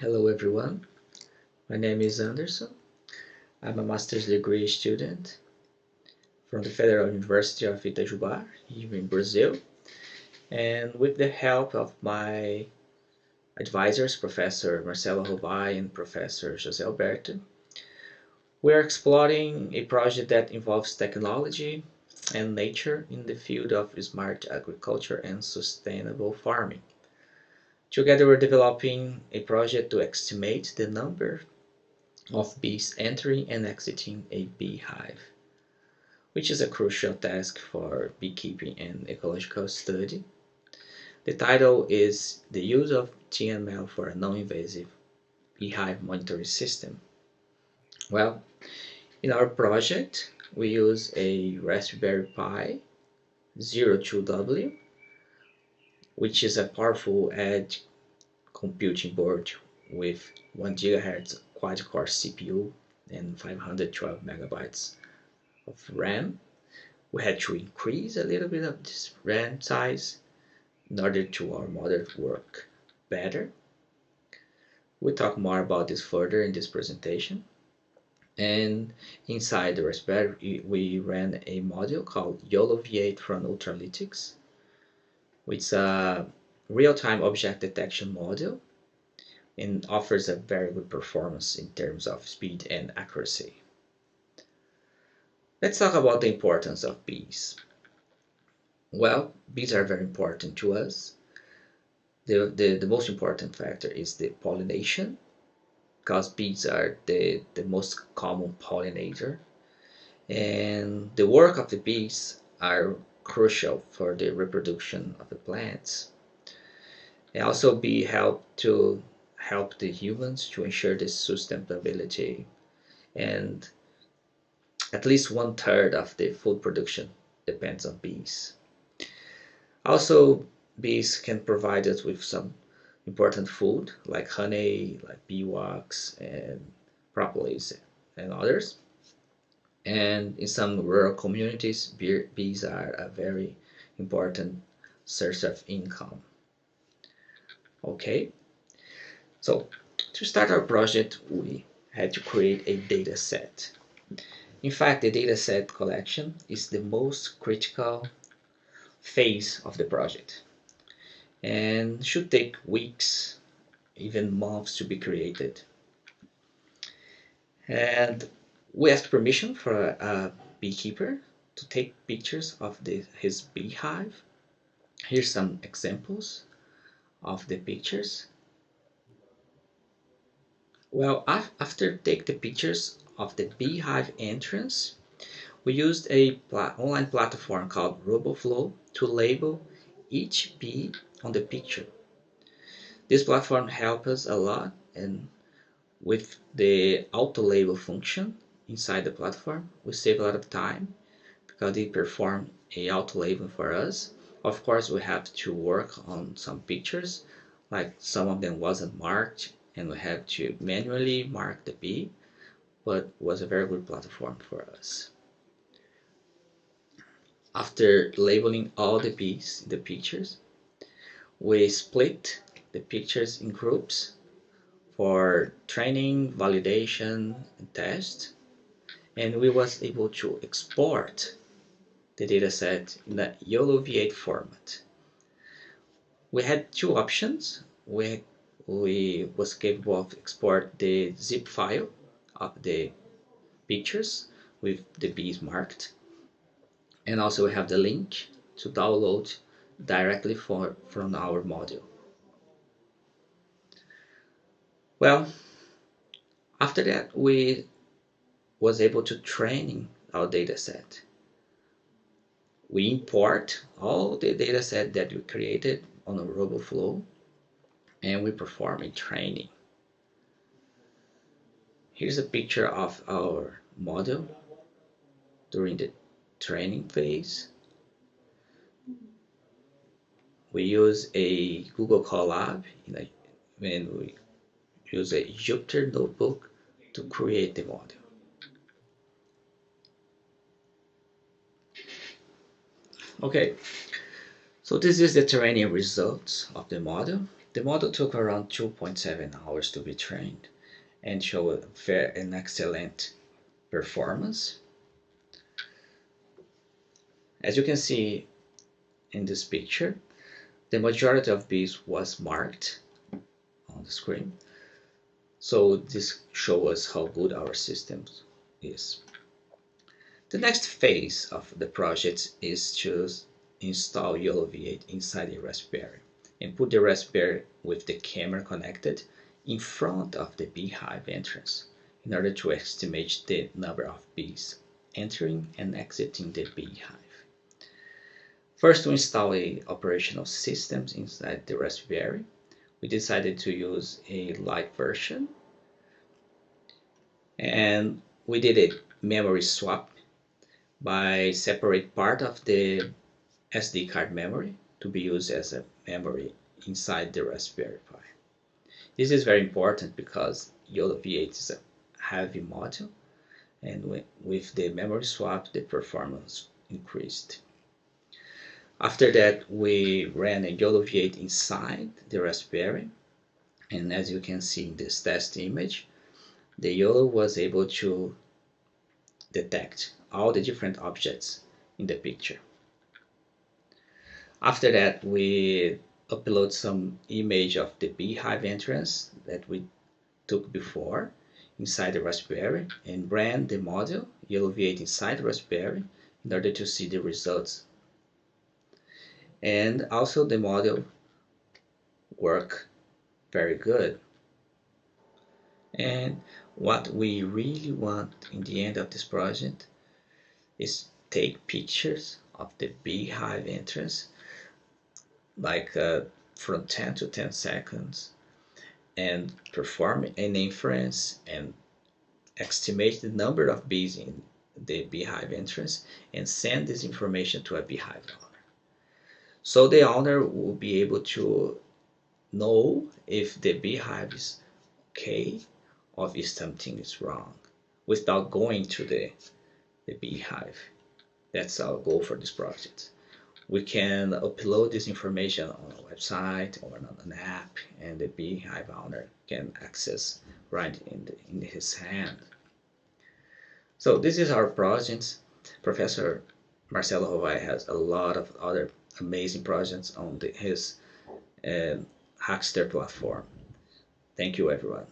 Hello everyone, my name is Anderson. I'm a master's degree student from the Federal University of Itajubá, here in Brazil. And with the help of my advisors, Professor Marcelo Rovai and Professor José Alberto, we are exploring a project that involves technology and nature in the field of smart agriculture and sustainable farming. Together, we're developing a project to estimate the number of bees entering and exiting a beehive, which is a crucial task for beekeeping and ecological study. The title is The Use of TML for a Non-Invasive Beehive Monitoring System. Well, in our project, we use a Raspberry Pi 02W, which is a powerful edge computing board with 1 GHz quad-core CPU and 512 megabytes of RAM. We had to increase a little bit of this RAM size in order to our model work better. We'll talk more about this further in this presentation. And inside the Raspberry, we ran a module called YOLO V8 from Ultralytics, which is a real-time object detection module and offers a very good performance in terms of speed and accuracy. Let's talk about the importance of bees. Well, bees are very important to us. The most important factor is the pollination, because bees are the most common pollinator. And the work of the bees are crucial for the reproduction of the plants. And also bees help the humans to ensure the sustainability, and at least 1/3 of the food production depends on bees. Also, bees can provide us with some important food like honey, like bee wax, and propolis, and others. And in some rural communities, bees are a very important source of income. Okay, so to start our project, we had to create a data set. In fact, the data set collection is the most critical phase of the project and should take weeks, even months to be created. And we asked permission for a beekeeper to take pictures of his beehive. Here's some examples of the pictures. Well, after take the pictures of the beehive entrance, we used a online platform called RoboFlow to label each bee on the picture. This platform helped us a lot, and with the auto label function inside the platform, we save a lot of time because they perform a auto label for us. Of course, we have to work on some pictures, like some of them wasn't marked, and we have to manually mark the bee, but was a very good platform for us. After labeling all the bees in the pictures, we split the pictures in groups for training, validation, and test, and we was able to export the dataset in the YOLO V8 format. We had two options. We was capable of export the zip file of the pictures with the bees marked, and also we have the link to download directly from our module. Well, after that we was able to train our dataset. We import all the dataset that we created on a RoboFlow, and we perform a training. Here's a picture of our model during the training phase. We use a Google Colab and we use a Jupyter notebook to create the model. Okay, so this is the training results of the model. The model took around 2.7 hours to be trained and showed an excellent performance. As you can see in this picture, the majority of bees was marked on the screen. So this shows us how good our system is. The next phase of the project is to install Yellow V8 inside the Raspberry and put the Raspberry with the camera connected in front of the beehive entrance in order to estimate the number of bees entering and exiting the beehive. First, to install a operational systems inside the Raspberry, we decided to use a light version, and we did a memory swap by separate part of the SD card memory to be used as a memory inside the Raspberry Pi. This is very important because YOLO V8 is a heavy module, and with the memory swap the performance increased. After that, we ran a YOLO V8 inside the Raspberry, and as you can see in this test image, the YOLO was able to detect all the different objects in the picture. After that, we upload some image of the beehive entrance that we took before inside the Raspberry and ran the module YOLO V8 inside the Raspberry in order to see the results. And also the model worked very good. And what we really want in the end of this project is take pictures of the beehive entrance, like from 10 to 10 seconds, and perform an inference and estimate the number of bees in the beehive entrance and send this information to a beehive owner. So the owner will be able to know if the beehive is okay or if something is wrong without going to the beehive. That's our goal for this project. We can upload this information on a website or on an app, and the beehive owner can access right in his hand. So this is our project. Professor Marcelo Rovai has a lot of other amazing projects on his Hackster platform. Thank you, everyone.